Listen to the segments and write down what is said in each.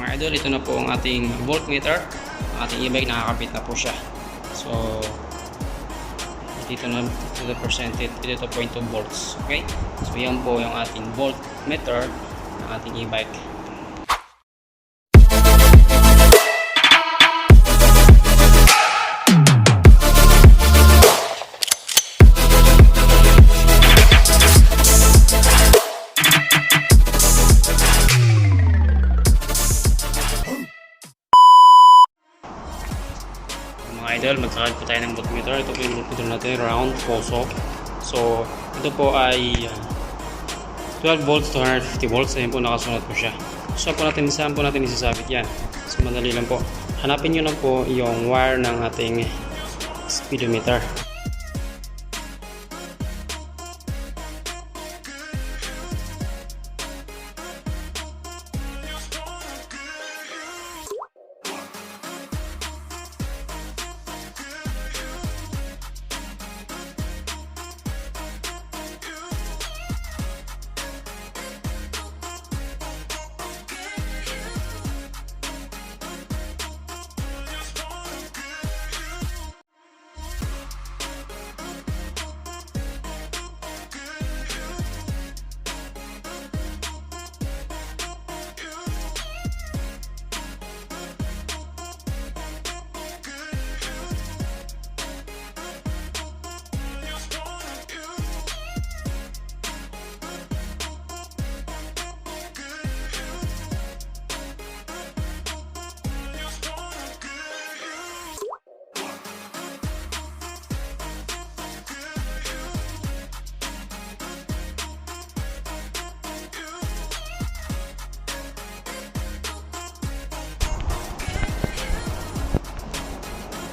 Mga idol, ito na po ang ating voltmeter. Ang ating e-bike nakakabit na po siya. So dito na to the percentage, dito 0.2 volts. Okay, so yan po yung ating voltmeter ng ating e-bike. Mga idol, magsakad po tayo ng voltmeter. Ito po yung voltmeter natin, round poso. So ito po ay 12 volts to 150 volts. Ayan po, nakasunod po siya. So saan po natin isasabit yan? So madali lang po, hanapin nyo lang po yung wire ng ating speedometer.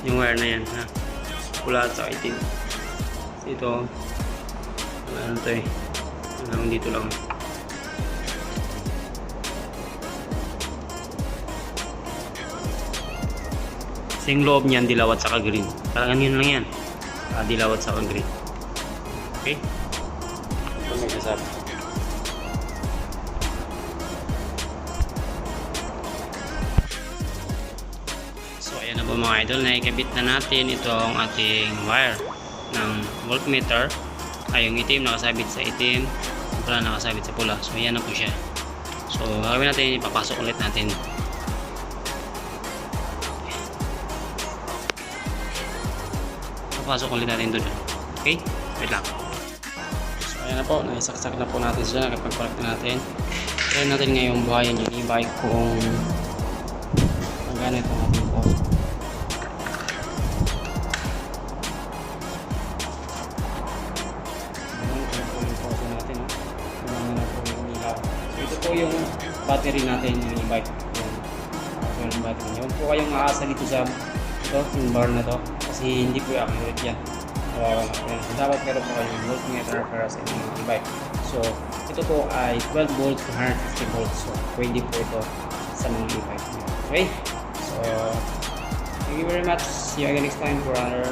Yung wire na yan, ha, pula at saka itim. Ito ano to eh, dito lang. Kasi yung loob niyan dilaw at saka green. Talagang yun lang yan, dilaw at saka green. Okay, ito may kasabi. So ayan na po mga idol, na ikabit na natin itong ating wire ng voltmeter. Ay, yung itim nakasabit sa itim, yung pula nakasabit sa pula. So ayan na po siya. So gagawin natin, ipapasok ulit natin. Papasok ulit natin doon. Okay, wait lang. So ayan na po, naisaksak na po natin siya, nakapag-connect na natin. Try natin ngayong buhayin yung e-bike kung magana itong ating post. Ito po yung battery natin, yung e-bike. Yung battery. Yung po kayong aasa dito sa yung bar na to, kasi hindi po accurate yan. So dapat meron po kayong voltmeter para sa inyong e-bike. So ito po ay 12 volts to 150 volts. So pwede po ito sa mga e-bike. Okay, so thank you very much. See you again next time for another